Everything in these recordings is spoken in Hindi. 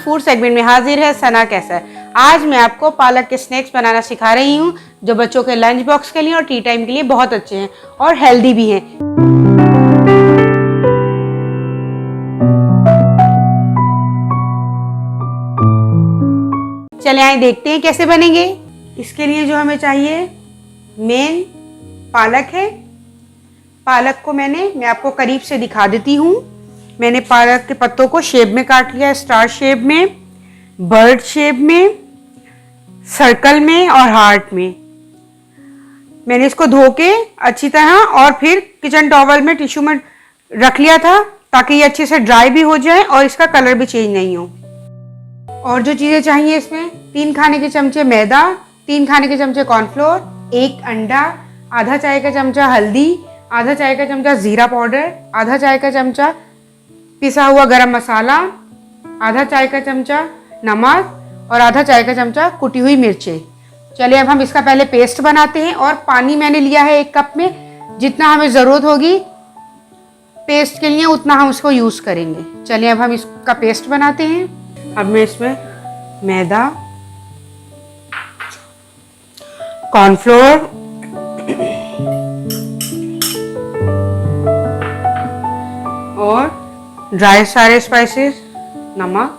फूड सेगमेंट में हाजिर है सना कैसर। आज मैं आपको पालक के स्नैक्स बनाना सिखा रही हूँ जो बच्चों के लंच बॉक्स के लिए और टी टाइम के लिए बहुत अच्छे हैं और हेल्दी भी हैं। चलिए आइए देखते हैं कैसे बनेंगे। इसके लिए जो हमें चाहिए मेन पालक है। पालक को मैं आपको करीब से दिखा देती हूँ। मैंने पालक के पत्तों को शेप में काट लिया है, स्टार शेप में, बर्ड शेप में, सर्कल में और हार्ट में। मैंने इसको धो के अच्छी तरह और फिर किचन टॉवल में टिश्यू में रख लिया था ताकि ये अच्छे से ड्राई भी हो जाए और इसका कलर भी चेंज नहीं हो। और जो चीज़ें चाहिए इसमें 3 खाने के चमचे मैदा, 3 खाने के चमचे कॉर्नफ्लोर, 1 अंडा, आधा चाय का चमचा हल्दी, आधा चाय का चमचा जीरा पाउडर, आधा चाय का चमचा पिसा हुआ गरम मसाला, आधा चाय का चमचा नमक और आधा चाय का चमचा कुटी हुई मिर्चें। चलिए अब हम इसका पहले पेस्ट बनाते हैं। और पानी मैंने लिया है 1 कप में, जितना हमें ज़रूरत होगी पेस्ट के लिए उतना हम उसको यूज़ करेंगे। चलिए अब हम इसका पेस्ट बनाते हैं। अब मैं इसमें मैदा, कॉर्नफ्लोर, और ड्राई सारे स्पाइसेस, नमक,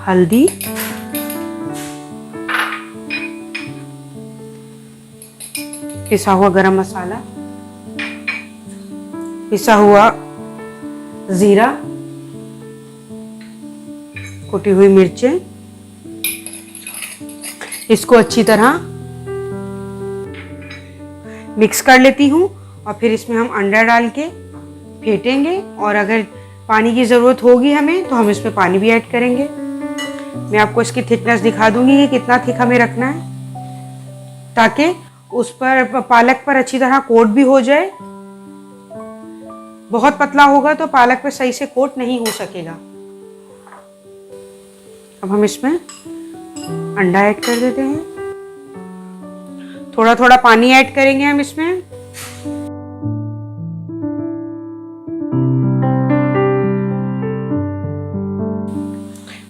हल्दी, पिसा हुआ गरम मसाला, पिसा हुआ जीरा, कुटी हुई मिर्चें, इसको अच्छी तरह मिक्स कर लेती हूँ और फिर इसमें हम अंडा डाल के फेंटेंगे और अगर पानी की ज़रूरत होगी हमें तो हम इसमें पानी भी ऐड करेंगे। मैं आपको इसकी थिकनेस दिखा दूंगी कि कितना थिक हमें रखना है ताकि उस पर पालक पर अच्छी तरह कोट भी हो जाए। बहुत पतला होगा तो पालक पर सही से कोट नहीं हो सकेगा। अब हम इसमें अंडा ऐड कर देते हैं, थोड़ा थोड़ा पानी ऐड करेंगे हम इसमें।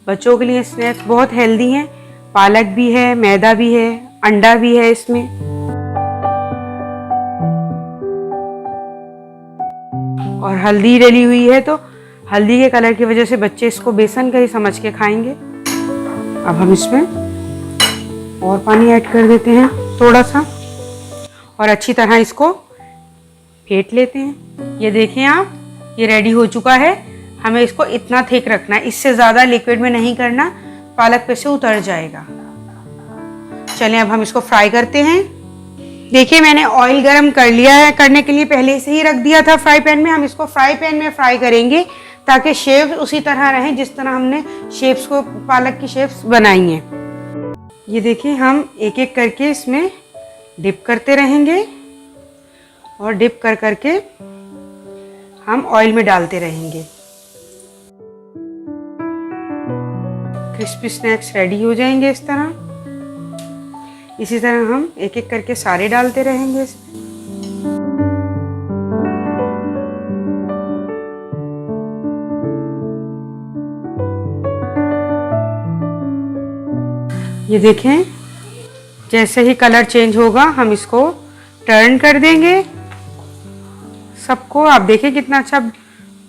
बच्चों के लिए स्नैक्स बहुत हेल्दी हैं, पालक भी है, मैदा भी है, अंडा भी है इसमें। और हल्दी डली हुई है तो हल्दी के कलर की वजह से बच्चे इसको बेसन का ही समझ के खाएंगे। अब हम इसमें और पानी ऐड कर देते हैं थोड़ा सा और अच्छी तरह इसको फेंट लेते हैं। ये देखें आप, ये रेडी हो चुका है। हमें इसको इतना थिक रखना है, इससे ज़्यादा लिक्विड में नहीं करना, पालक पे से उतर जाएगा। चलिए अब हम इसको फ्राई करते हैं। देखिए मैंने ऑयल गरम कर लिया है, करने के लिए पहले से ही रख दिया था फ्राई पैन में। हम इसको फ्राई पैन में फ्राई करेंगे ताकि शेप्स उसी तरह रहें जिस तरह हमने शेप्स को, पालक की शेप्स बनाई हैं। ये देखिए हम एक एक करके इसमें डिप करते रहेंगे और डिप कर करके हम ऑयल में डालते रहेंगे। क्रिस्पी स्नैक्स रेडी हो जाएंगे इस तरह। इसी तरह हम एक एक करके सारे डालते रहेंगे इसमें। ये देखें जैसे ही कलर चेंज होगा हम इसको टर्न कर देंगे सबको। आप देखें कितना अच्छा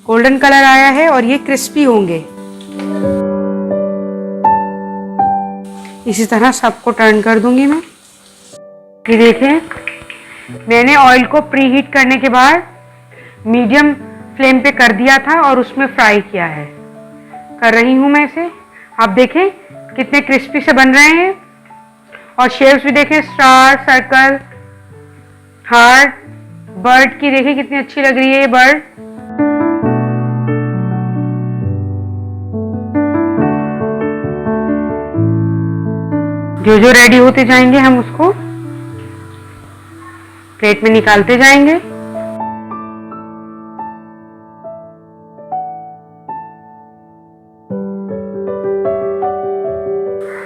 गोल्डन कलर आया है और ये क्रिस्पी होंगे। इसी तरह सबको टर्न कर दूंगी मैं। ये देखें मैंने ऑयल को प्री हीट करने के बाद मीडियम फ्लेम पे कर दिया था और उसमें फ्राई किया है। कर रही हूँ मैं इसे। आप देखें कितने क्रिस्पी से बन रहे हैं और शेप्स भी देखें, स्टार, सर्कल, हार्ट, बर्ड की देखें कितनी अच्छी लग रही है ये बर्ड। जो जो रेडी होते जाएंगे हम उसको प्लेट में निकालते जाएंगे।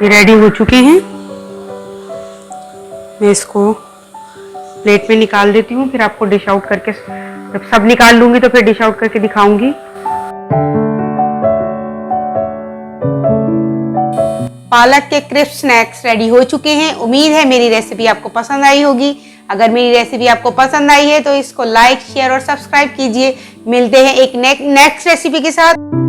ये रेडी हो चुके हैं। मैं इसको प्लेट में निकाल देती हूँ, फिर आपको डिश आउट करके, जब सब निकाल लूंगी तो फिर डिश आउट करके दिखाऊंगी। पालक के क्रिस्प स्नैक्स रेडी हो चुके हैं। उम्मीद है मेरी रेसिपी आपको पसंद आई होगी। अगर मेरी रेसिपी आपको पसंद आई है तो इसको लाइक, शेयर और सब्सक्राइब कीजिए। मिलते हैं एक नेक्स्ट रेसिपी के साथ।